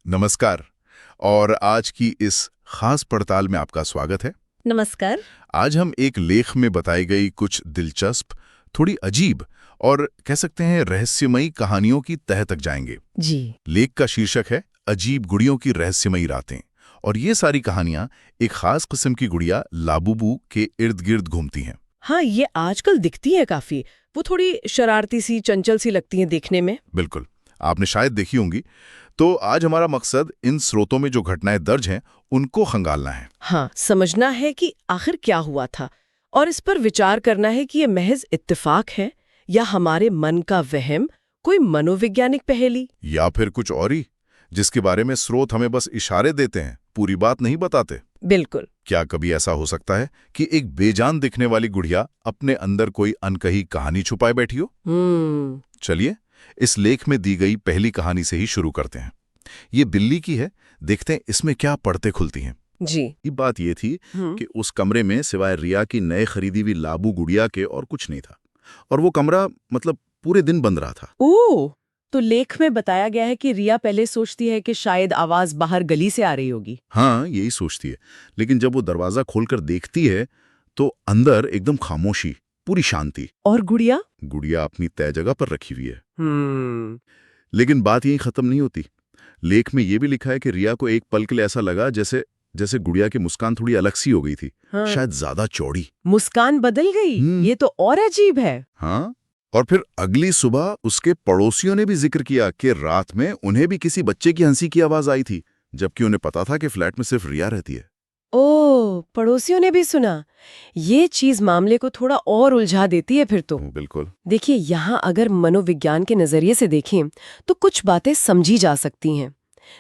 नमस्कार। और आज की इस खास पड़ताल में आपका स्वागत है। नमस्कार। आज हम एक लेख में बताई गई कुछ दिलचस्प, थोड़ी अजीब और कह सकते हैं रहस्यमयी कहानियों की तह तक जाएंगे। जी। लेख का शीर्षक है अजीब गुड़ियों की रहस्यमयी रातें, और ये सारी कहानियां एक खास किस्म की गुड़िया लाबूबू के इर्द गिर्द घूमती हैं। हाँ, ये आजकल दिखती है काफी। वो थोड़ी शरारती सी, चंचल सी लगती है देखने में। बिल्कुल, आपने शायद देखी होंगी। तो आज हमारा मकसद इन स्रोतों में जो घटनाएं दर्ज हैं उनको खंगालना है। हाँ, समझना है कि आखिर क्या हुआ था और इस पर विचार करना है कि ये महज इत्तेफाक है या हमारे मन का वहम, कोई मनोवैज्ञानिक पहेली। या फिर कुछ और ही, जिसके बारे में स्रोत हमें बस इशारे देते हैं, पूरी बात नहीं बताते। बिल्कुल। क्या कभी ऐसा हो सकता है कि एक बेजान दिखने वाली गुड़िया अपने अंदर कोई अनकही कहानी छुपाए बैठी हो? चलिए इस लेख में दी गई पहली कहानी से ही शुरू करते हैं। ये बिल्ली की है, देखते हैं इसमें क्या पड़ते खुलती हैं। जी। ये बात ये थी कि उस कमरे में सिवाय रिया की नए खरीदी हुई लाबू गुड़िया के और कुछ नहीं था, और वो कमरा मतलब पूरे दिन बंद रहा था। ओह, तो लेख में बताया गया है कि रिया पहले सोचती है कि शायद आवाज बाहर गली से आ रही होगी। हाँ, यही सोचती है, लेकिन जब वो दरवाजा खोलकर देखती है तो अंदर एकदम खामोशी, पूरी शांति। और गुड़िया? गुड़िया अपनी तय जगह पर रखी हुई है। लेकिन बात यहीं खत्म नहीं होती। लेख में ये भी लिखा है कि रिया को एक पल के लिए ऐसा लगा जैसे जैसे गुड़िया की मुस्कान थोड़ी अलग सी हो गई थी। हाँ। शायद ज्यादा चौड़ी। मुस्कान बदल गई? ये तो और अजीब है। हाँ, और फिर अगली सुबह उसके पड़ोसियों ने भी जिक्र किया कि रात में उन्हें भी किसी बच्चे की हंसी की आवाज आई थी, जबकि उन्हें पता था कि फ्लैट में सिर्फ रिया रहती है। ओह, पड़ोसियों ने भी सुना। ये चीज मामले को थोड़ा और उलझा देती है फिर तो। बिल्कुल। देखिए, यहाँ अगर मनोविज्ञान के नजरिए से देखें तो कुछ बातें समझी जा सकती हैं।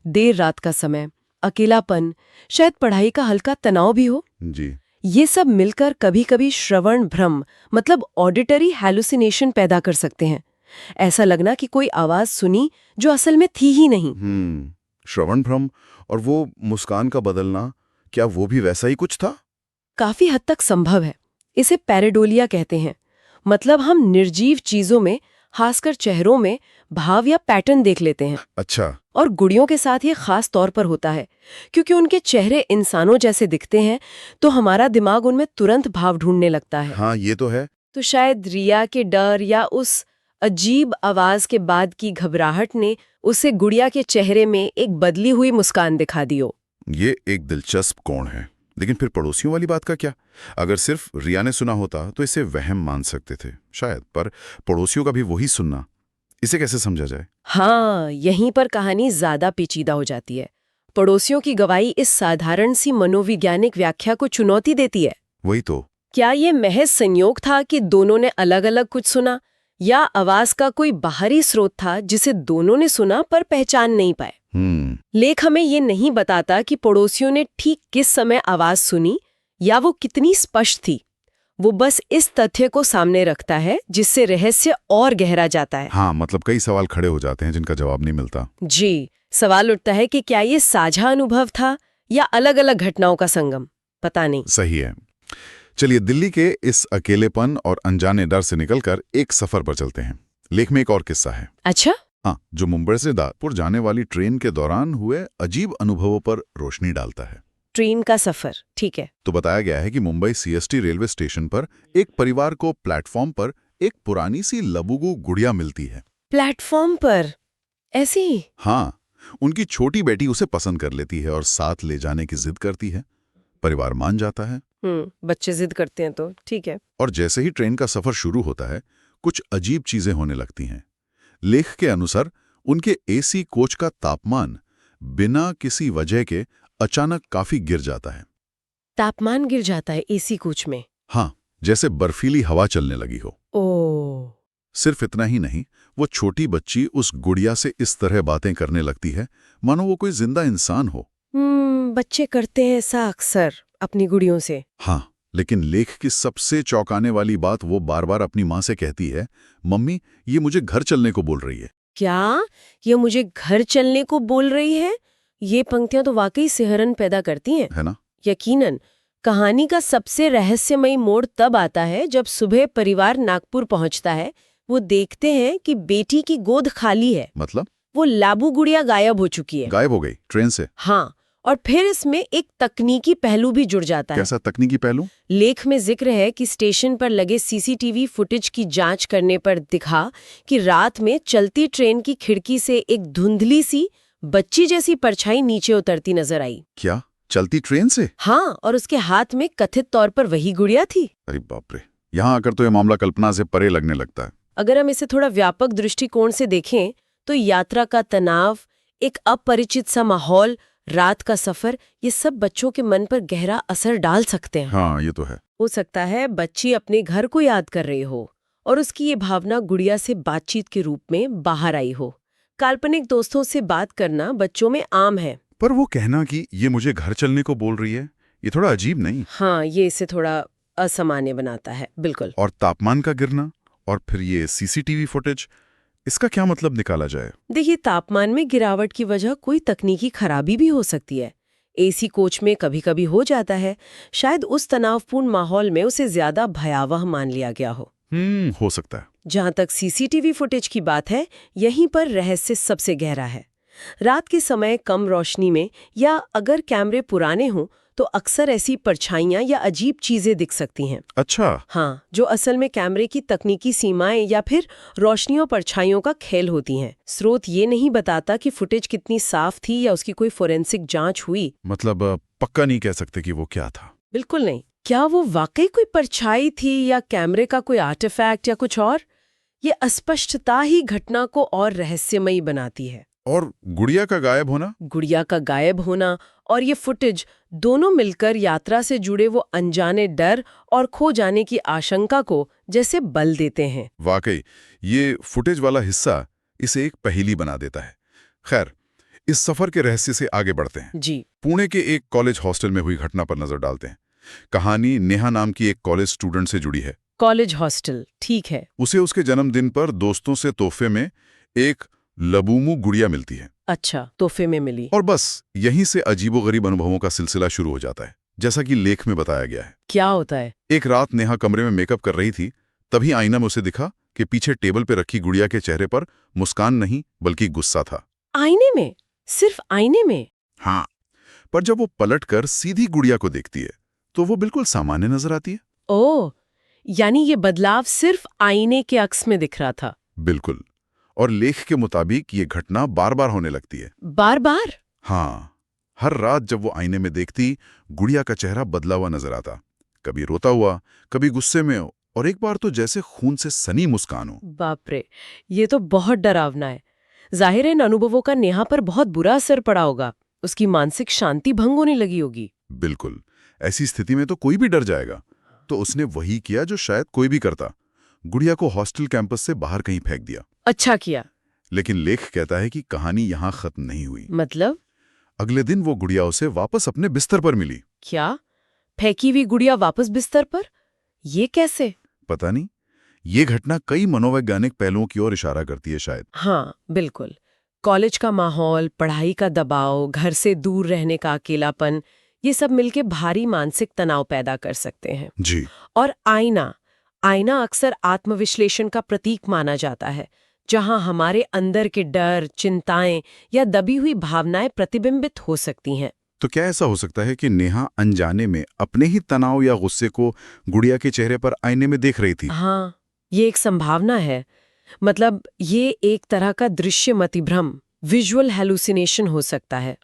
देर रात का समय, अकेलापन, शायद पढ़ाई का हल्का तनाव भी हो। जी। ये सब मिलकर कभी कभी श्रवण भ्रम मतलब ऑडिटरी हैलुसिनेशन पैदा कर सकते हैं। ऐसा लगना कि कोई आवाज सुनी जो असल में थी ही नहीं। श्रवण भ्रम और वो मुस्कान का बदलना, क्या वो भी वैसा ही कुछ था? काफी हद तक संभव है। इसे पैरेडोलिया कहते हैं। मतलब हम निर्जीव चीजों में, खासकर चेहरों में भाव या पैटर्न देख लेते हैं। अच्छा। और गुड़ियों के साथ ये खास तौर पर होता है क्योंकि उनके चेहरे इंसानों जैसे दिखते हैं, तो हमारा दिमाग उनमें तुरंत भाव ढूंढने लगता है। हाँ, ये तो है। तो शायद रिया के डर या उस अजीब आवाज के बाद की घबराहट ने उसे गुड़िया के चेहरे में एक बदली हुई मुस्कान दिखा दी हो। ये एक दिलचस्प कोण है। लेकिन फिर पड़ोसियों वाली बात का क्या? अगर सिर्फ रिया ने सुना होता तो इसे वहम मान सकते थे शायद, पर पड़ोसियों का भी वही सुनना, इसे कैसे समझा जाए? हाँ, यहीं पर कहानी ज्यादा पेचीदा हो जाती है। पड़ोसियों की गवाही इस साधारण सी मनोवैज्ञानिक व्याख्या को चुनौती देती है। वही तो। क्या ये महज संयोग था कि दोनों ने अलग अलग कुछ सुना, या आवाज का कोई बाहरी स्रोत था जिसे दोनों ने सुना पर पहचान नहीं पाए? लेख हमें ये नहीं बताता कि पड़ोसियों ने ठीक किस समय आवाज सुनी या वो कितनी स्पष्ट थी। वो बस इस तथ्य को सामने रखता है जिससे रहस्य और गहरा जाता है। हाँ, मतलब कई सवाल खड़े हो जाते हैं जिनका जवाब नहीं मिलता। जी, सवाल उठता है कि क्या ये साझा अनुभव था या अलग अलग घटनाओं का संगम? पता नहीं। सही है। चलिए दिल्ली के इस अकेलेपन और अनजाने डर से निकलकर एक सफर पर चलते हैं। लेख में एक और किस्सा है। अच्छा। हाँ, जो मुंबई से दादपुर जाने वाली ट्रेन के दौरान हुए अजीब अनुभवों पर रोशनी डालता है। ट्रेन का सफर, ठीक है। तो बताया गया है कि मुंबई सीएसटी रेलवे स्टेशन पर एक परिवार को प्लेटफॉर्म पर एक पुरानी सी लबुगु गुड़िया मिलती है। प्लेटफॉर्म पर ऐसी? हाँ, उनकी छोटी बेटी उसे पसंद कर लेती है और साथ ले जाने की जिद करती है। परिवार मान जाता है। बच्चे जिद करते हैं तो ठीक है। और जैसे ही ट्रेन का सफर शुरू होता है, कुछ अजीब चीजें होने लगती हैं। लेख के अनुसार उनके एसी कोच का तापमान बिना किसी वजह के अचानक काफी गिर जाता है। तापमान गिर जाता है एसी कोच में? हाँ, जैसे बर्फीली हवा चलने लगी हो। ओह। सिर्फ इतना ही नहीं, वो छोटी बच्ची उस गुड़िया से इस तरह बातें करने लगती है मानो वो कोई जिंदा इंसान हो। बच्चे करते हैं ऐसा अक्सर अपनी गुड़ियों से। हाँ, लेकिन लेख की सबसे चौंकाने वाली बात वो बार बार अपनी माँ से कहती है, मम्मी ये मुझे घर चलने को बोल रही है। क्या? ये मुझे घर चलने को बोल रही है? ये पंक्तियां तो वाकई सिहरन पैदा करती हैं। है ना? यकीनन। कहानी का सबसे रहस्यमयी मोड़ तब आता है जब सुबह परिवार नागपुर पहुंचता है। वो देखते हैं कि बेटी की गोद खाली है। मतलब? वो लाबू गुड़िया गायब हो चुकी है। गायब हो गई ट्रेन से? हाँ, और फिर इसमें एक तकनीकी पहलू भी जुड़ जाता है। कैसा तकनीकी पहलू? लेख में जिक्र है कि स्टेशन पर लगे सीसीटीवी फुटेज की जांच करने पर दिखा कि रात में चलती ट्रेन की खिड़की से एक धुंधली सी बच्ची जैसी परछाई नीचे उतरती नजर आई। क्या, चलती ट्रेन से? हाँ, और उसके हाथ में कथित तौर पर वही गुड़िया थी। अरे बाप रे, यहाँ आकर तो ये मामला कल्पना से परे लगने लगता है। अगर हम इसे थोड़ा व्यापक दृष्टिकोण से देखें तो यात्रा का तनाव, एक अपरिचित सा माहौल, रात का सफर, ये सब बच्चों के मन पर गहरा असर डाल सकते हैं। हाँ, ये तो है। हो सकता है बच्ची अपने घर को याद कर रही हो और उसकी ये भावना गुड़िया से बातचीत के रूप में बाहर आई हो। काल्पनिक दोस्तों से बात करना बच्चों में आम है। पर वो कहना कि ये मुझे घर चलने को बोल रही है, ये थोड़ा अजीब नहीं? हाँ, ये इसे थोड़ा असामान्य बनाता है, बिल्कुल। और तापमान का गिरना और फिर ये सीसीटीवी फुटेज, इसका क्या मतलब निकाला जाए? देखिए, तापमान में गिरावट की वजह कोई तकनीकी खराबी भी हो सकती है। एसी कोच में कभी-कभी हो जाता है। शायद उस तनावपूर्ण माहौल में उसे ज्यादा भयावह मान लिया गया हो। हो सकता है। जहां तक सीसीटीवी फुटेज की बात है, यहीं पर रहस्य सबसे गहरा है। रात के समय कम रोशनी में या अगर कैमरे पुराने हों तो अक्सर ऐसी परछाइयां या अजीब चीजें दिख सकती हैं। अच्छा। हाँ, जो असल में कैमरे की तकनीकी सीमाएं या फिर रोशनी और परछाइयों का खेल होती हैं। स्रोत ये नहीं बताता कि फुटेज कितनी साफ थी या उसकी कोई फोरेंसिक जांच हुई। मतलब पक्का नहीं कह सकते कि वो क्या था। बिल्कुल नहीं। क्या वो वाकई कोई परछाई थी या कैमरे का कोई आर्टिफैक्ट या कुछ और? ये अस्पष्टता ही घटना को और रहस्यमयी बनाती है। और गुड़िया का गायब होना? गुड़िया का गायब होना और ये फुटेज दोनों मिलकर यात्रा से जुड़े वो अनजाने डर और खो जाने की आशंका को जैसे बल देते हैं। वाकई ये फुटेज वाला हिस्सा इसे एक पहेली बना देता है। खैर, इस सफर के रहस्य से आगे बढ़ते हैं। जी। पुणे के एक कॉलेज हॉस्टल में हुई घटना पर नजर डालते हैं। कहानी नेहा नाम की एक कॉलेज स्टूडेंट से जुड़ी है। कॉलेज हॉस्टल, ठीक है। उसे उसके जन्मदिन पर दोस्तों से तोहफे में एक लबूमू गुड़िया मिलती है। अच्छा, तोहफे में मिली। और बस यहीं से अजीबोगरीब अनुभवों का सिलसिला शुरू हो जाता है, जैसा कि लेख में बताया गया है। क्या होता है? एक रात नेहा कमरे में मेकअप कर रही थी, तभी आईना में उसे दिखा कि पीछे टेबल पे रखी गुड़िया के चेहरे पर मुस्कान नहीं बल्कि गुस्सा था। आईने में? सिर्फ आईने में? हाँ, पर जब वो पलटकर सीधी गुड़िया को देखती है तो वो बिल्कुल सामान्य नजर आती है। ओह, यानी ये बदलाव सिर्फ आईने के अक्स में दिख रहा था। बिल्कुल। और लेख के मुताबिक ये घटना बार बार होने लगती है। बार बार? हाँ, हर रात जब वो आईने में देखती, गुड़िया का चेहरा बदला हुआ नजर आता। कभी रोता हुआ, कभी गुस्से में, और एक बार तो जैसे खून से सनी मुस्कान हो। बाप रे, ये तो बहुत डरावना है। जाहिर है इन अनुभवों का नेहा पर बहुत बुरा असर पड़ा होगा। उसकी मानसिक शांति भंग होने लगी होगी। बिल्कुल। ऐसी स्थिति में तो कोई भी डर जाएगा। तो उसने वही किया जो शायद कोई भी करता, गुड़िया को हॉस्टल कैंपस से बाहर कहीं फेंक दिया। अच्छा किया। लेकिन लेख कहता है कि कहानी यहां खत्म नहीं हुई। मतलब? अगले दिन वो गुड़िया उसे वापस अपने बिस्तर पर मिली। क्या? फेंकी हुई गुड़िया वापस बिस्तर पर? ये कैसे? पता नहीं। ये घटना कई मनोवैज्ञानिक पहलुओं की ओर इशारा करती है शायद। हाँ, बिल्कुल। कॉलेज का माहौल, पढ़ाई का दबाव, घर से दूर रहने का अकेलापन, ये सब मिलके भारी मानसिक तनाव पैदा कर सकते हैं। जी। और आईना अक्सर आत्मविश्लेषण का प्रतीक माना जाता है, जहां हमारे अंदर के डर, चिंताएं या दबी हुई भावनाएं प्रतिबिंबित हो सकती हैं। तो क्या ऐसा हो सकता है कि नेहा अनजाने में अपने ही तनाव या गुस्से को गुड़िया के चेहरे पर आईने में देख रही थी? हाँ, ये एक संभावना है। मतलब ये एक तरह का दृश्य मतिभ्रम, विजुअल हेलुसिनेशन हो सकता है।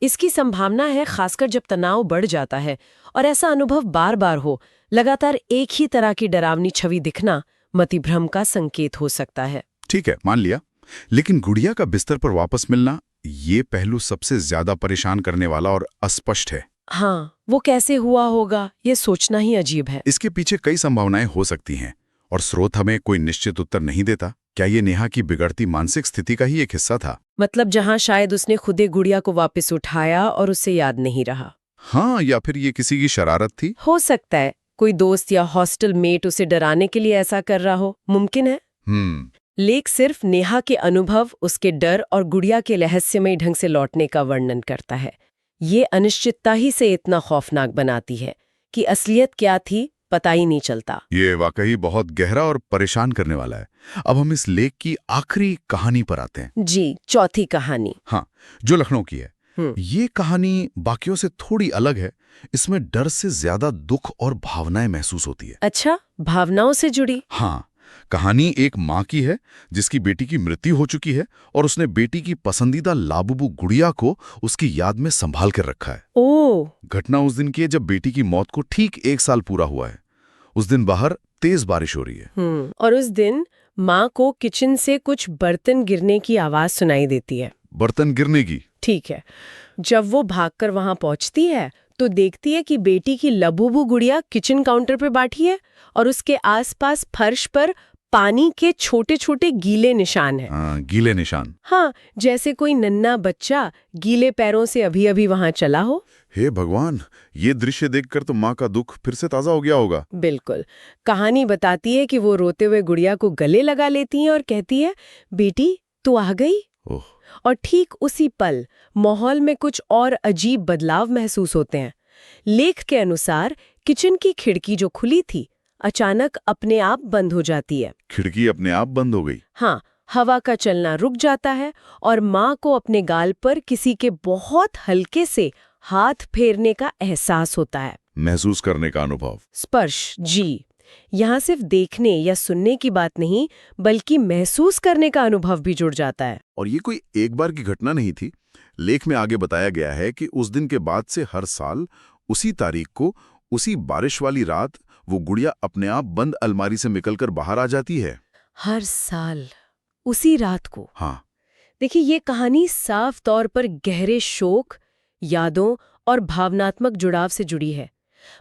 इसकी संभावना है खासकर जब तनाव बढ़ जाता है और ऐसा अनुभव बार बार हो। लगातार एक ही तरह की डरावनी छवि दिखना मतिभ्रम का संकेत हो सकता है। ठीक है, मान लिया। लेकिन गुड़िया का बिस्तर पर वापस मिलना, ये पहलू सबसे ज्यादा परेशान करने वाला और अस्पष्ट है। हाँ, वो कैसे हुआ होगा, ये सोचना ही अजीब है। इसके पीछे कई संभावनाएं हो सकती हैं और स्रोत हमें कोई निश्चित उत्तर नहीं देता। क्या ये नेहा की बिगड़ती मानसिक स्थिति का ही एक हिस्सा था? मतलब जहां शायद उसने खुदे गुड़िया को वापस उठाया और उसे याद नहीं रहा। हाँ, या फिर ये किसी की शरारत थी? हो सकता है कोई दोस्त या हॉस्टल मेट उसे डराने के लिए ऐसा कर रहा हो। मुमकिन है। लेख सिर्फ नेहा के अनुभव, उसके डर और गुड़िया के रहस्यमय ढंग से लौटने का वर्णन करता है। ये अनिश्चितता ही से इतना खौफनाक बनाती है कि असलियत क्या थी पता ही नहीं चलता। ये वाकई बहुत गहरा और परेशान करने वाला है। अब हम इस लेख की आखिरी कहानी पर आते हैं। जी, चौथी कहानी। हाँ, जो लखनऊ की है। ये कहानी बाकियों से थोड़ी अलग है। इसमें डर से ज्यादा दुख और भावनाएं महसूस होती है। अच्छा, भावनाओं से जुड़ी? हाँ, कहानी एक माँ की है जिसकी बेटी की मृत्यु हो चुकी है और उसने बेटी की पसंदीदा लाबुबू गुड़िया को उसकी याद में संभाल कर रखा है। ओह! घटना उस दिन की है जब बेटी की मौत को ठीक 1 साल पूरा हुआ है। उस दिन बाहर तेज बारिश हो रही है। और उस दिन माँ को किचन से कुछ बर्तन गिरने की आवाज सुनाई देती है। बर्तन गिरने की? ठीक है। जब वो भागकर वहां पहुंचती है तो देखती है कि बेटी की लबूबू गुड़िया किचन काउंटर पर बैठी है और उसके आसपास फर्श पर पानी के छोटे छोटे गीले निशान हैं। गीले निशान? हाँ, जैसे कोई नन्हा बच्चा गीले पैरों से अभी अभी वहां चला हो। हे भगवान, ये दृश्य देखकर तो माँ का दुख फिर से ताजा हो गया होगा। बिल्कुल। कहानी बताती है कि वो रोते हुए गुड़िया को गले लगा लेती है और कहती है, बेटी तू आ गई। ओह। और ठीक उसी पल माहौल में कुछ और अजीब बदलाव महसूस होते हैं। लेख के अनुसार किचन की खिड़की जो खुली थी अचानक अपने आप बंद हो जाती है। खिड़की अपने आप बंद हो गई? हाँ, हवा का चलना रुक जाता है और माँ को अपने गाल पर किसी के बहुत हल्के से हाथ फेरने का एहसास होता है। महसूस करने का अनुभव? स्पर्श, जी। यहाँ सिर्फ देखने या सुनने की बात नहीं बल्कि महसूस करने का अनुभव भी जुड़ जाता है। और ये कोई एक बार की घटना नहीं थी। लेख में आगे बताया गया है कि उस दिन के बाद से हर साल उसी तारीख को, उसी बारिश वाली रात, वो गुड़िया अपने आप बंद अलमारी से निकलकर बाहर आ जाती है। हर साल उसी रात को? हाँ। देखिए, ये कहानी साफ तौर पर गहरे शोक, यादों और भावनात्मक जुड़ाव से जुड़ी है।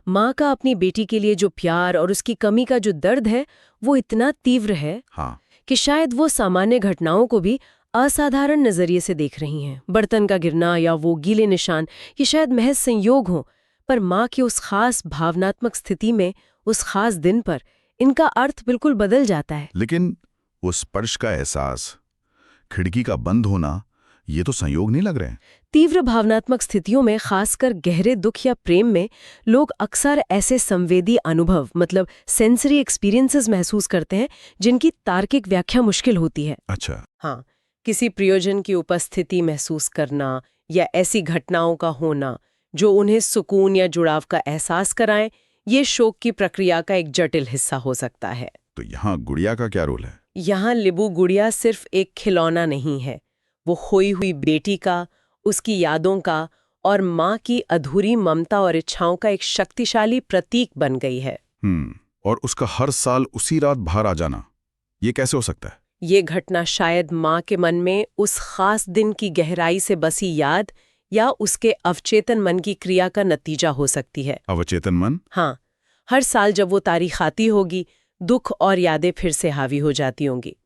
माँ का अपनी बेटी के लिए जो प्यार और उसकी कमी का जो दर्द है वो इतना तीव्र है हाँ, कि शायद वो सामान्य घटनाओं को भी असाधारण नजरिए से देख रही हैं। बर्तन का गिरना या वो गीले निशान ये शायद महज संयोग हों, पर माँ की उस खास भावनात्मक स्थिति में, उस खास दिन पर इनका अर्थ बिल्कुल बदल जाता है। लेकिन वो स्पर्श का एहसास, खिड़की का बंद होना, ये तो संयोग नहीं लग रहे हैं। तीव्र भावनात्मक स्थितियों में, खासकर गहरे दुख या प्रेम में, लोग अक्सर ऐसे संवेदी अनुभव मतलब सेंसरी एक्सपीरियंसेस महसूस करते हैं जिनकी तार्किक व्याख्या मुश्किल होती है। अच्छा। हाँ, किसी प्रयोजन की उपस्थिति महसूस करना या ऐसी घटनाओं का होना जो उन्हें सुकून या जुड़ाव का एहसास कराएं, ये शोक की प्रक्रिया का एक जटिल हिस्सा हो सकता है। तो यहाँ गुड़िया का क्या रोल है? यहाँ लिबू गुड़िया सिर्फ एक खिलौना नहीं है, वो खोई हुई बेटी का, उसकी यादों का और माँ की अधूरी ममता और इच्छाओं का एक शक्तिशाली प्रतीक बन गई है। और उसका हर साल उसी रात बाहर आ जाना, ये कैसे हो सकता है? ये घटना शायद माँ के मन में उस खास दिन की गहराई से बसी याद या उसके अवचेतन मन की क्रिया का नतीजा हो सकती है। अवचेतन मन? हाँ, हर साल जब वो तारीख आती होगी, दुख और यादें फिर से हावी हो जाती होंगी।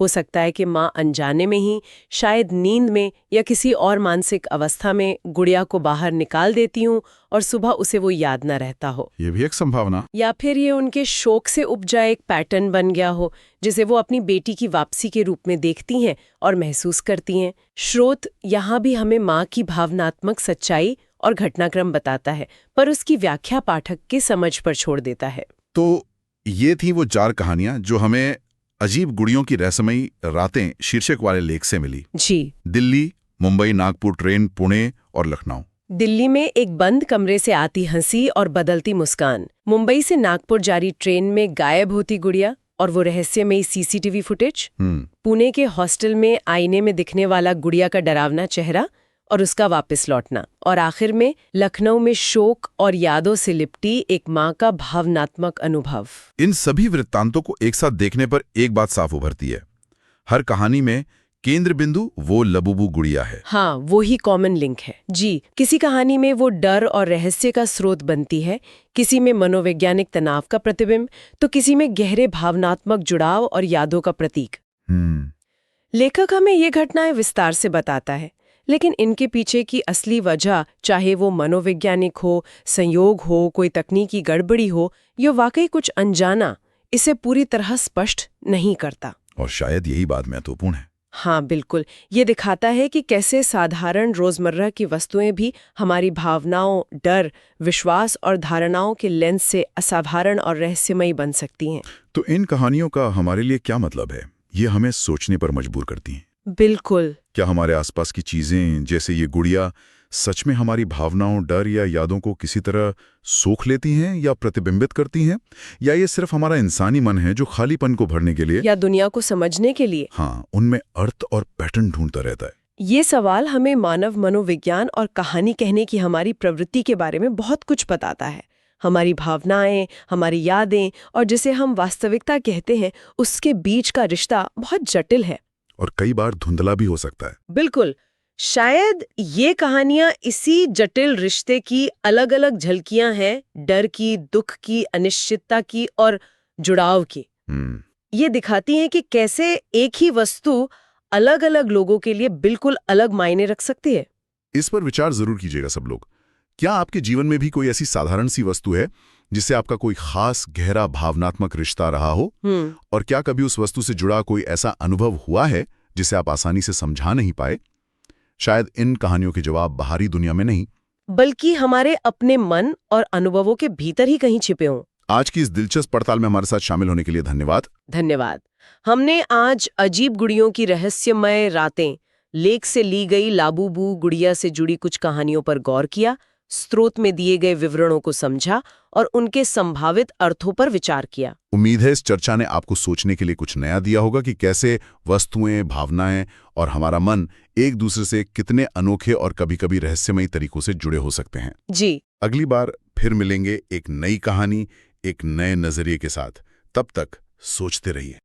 हो सकता है कि माँ अनजाने में ही, शायद नींद में या किसी और मानसिक अवस्था में गुड़िया को बाहर निकाल देती हूँ और सुबह उसे वो याद न रहता हो। ये भी एक संभावना। या फिर ये उनके शोक से उपजा एक पैटर्न बन गया हो जिसे वो अपनी बेटी की वापसी के रूप में देखती हैं और महसूस करती हैं। स्रोत यहाँ भी हमें माँ की भावनात्मक सच्चाई और घटनाक्रम बताता है, पर उसकी व्याख्या पाठक की समझ पर छोड़ देता है। तो ये थी वो 4 कहानियां जो हमें अजीब गुड़ियों की रहस्यमयी रातें शीर्षक वाले लेख से मिली। जी। दिल्ली, मुंबई, नागपुर ट्रेन, पुणे और लखनऊ। दिल्ली में एक बंद कमरे से आती हंसी और बदलती मुस्कान, मुंबई से नागपुर जारी ट्रेन में गायब होती गुड़िया और वो रहस्यमयी सीसीटीवी फुटेज, पुणे के हॉस्टल में आईने में दिखने वाला गुड़िया का डरावना चेहरा और उसका वापस लौटना, और आखिर में लखनऊ में शोक और यादों से लिपटी एक माँ का भावनात्मक अनुभव। इन सभी वृत्तांतों को एक साथ देखने पर एक बात साफ उभरती है, हर कहानी में केंद्र बिंदु वो लबूबू गुड़िया है। हाँ, वो ही कॉमन लिंक है। जी, किसी कहानी में वो डर और रहस्य का स्रोत बनती है, किसी में मनोवैज्ञानिक तनाव का प्रतिबिंब, तो किसी में गहरे भावनात्मक जुड़ाव और यादों का प्रतीक। लेखक हमें ये घटनाएं विस्तार से बताता है, लेकिन इनके पीछे की असली वजह, चाहे वो मनोवैज्ञानिक हो, संयोग हो, कोई तकनीकी गड़बड़ी हो, या वाकई कुछ अनजाना, इसे पूरी तरह स्पष्ट नहीं करता। और शायद यही बात महत्वपूर्ण है। हाँ बिल्कुल, ये दिखाता है कि कैसे साधारण रोजमर्रा की वस्तुएं भी हमारी भावनाओं, डर, विश्वास और धारणाओं के लेंस से असाधारण और रहस्यमयी बन सकती हैं। तो इन कहानियों का हमारे लिए क्या मतलब है? ये हमें सोचने पर मजबूर करती हैं। बिल्कुल। क्या हमारे आसपास की चीजें, जैसे ये गुड़िया, सच में हमारी भावनाओं, डर या यादों को किसी तरह सोख लेती हैं या प्रतिबिंबित करती हैं? या ये सिर्फ हमारा इंसानी मन है जो खालीपन को भरने के लिए या दुनिया को समझने के लिए उनमें अर्थ और पैटर्न ढूंढता रहता है? ये सवाल हमें मानव मनोविज्ञान और कहानी कहने की हमारी प्रवृत्ति के बारे में बहुत कुछ बताता है। हमारी भावनाएं, हमारी यादें और जिसे हम वास्तविकता कहते हैं, उसके बीच का रिश्ता बहुत जटिल है और कई बार धुंधला भी हो सकता है। बिल्कुल। शायद ये कहानियां इसी जटिल रिश्ते की अलग-अलग झलकियां हैं, डर की, दुख की, अनिश्चितता की और जुड़ाव की। ये दिखाती हैं कि कैसे एक ही वस्तु अलग-अलग लोगों के लिए बिल्कुल अलग मायने रख सकती है। इस पर विचार जरूर कीजिएगा सब लोग। क्या आपके जीवन में भी कोई ऐसी साधारण सी वस्तु है जिससे आपका कोई खास गहरा भावनात्मक रिश्ता रहा हो? और क्या कभी उस वस्तु से जुड़ा कोई ऐसा अनुभव हुआ है जिसे आप आसानी से समझा नहीं पाए? शायद इन कहानियों के जवाब बाहरी दुनिया में नहीं, बल्कि हमारे अपने मन और अनुभवों के भीतर ही कहीं छिपे हों। आज की इस दिलचस्प पड़ताल में हमारे साथ शामिल होने के लिए धन्यवाद। धन्यवाद। हमने आज अजीब गुड़ियों की रहस्यमय रातें, लेख से ली गई लाबूबू गुड़िया से जुड़ी कुछ कहानियों पर गौर किया, स्रोत में दिए गए विवरणों को समझा और उनके संभावित अर्थों पर विचार किया। उम्मीद है इस चर्चा ने आपको सोचने के लिए कुछ नया दिया होगा कि कैसे वस्तुएं, भावनाएं और हमारा मन एक दूसरे से कितने अनोखे और कभी-कभी रहस्यमयी तरीकों से जुड़े हो सकते हैं। जी। अगली बार फिर मिलेंगे एक नई कहानी, एक नए नजरिए के साथ। तब तक सोचते रहिए।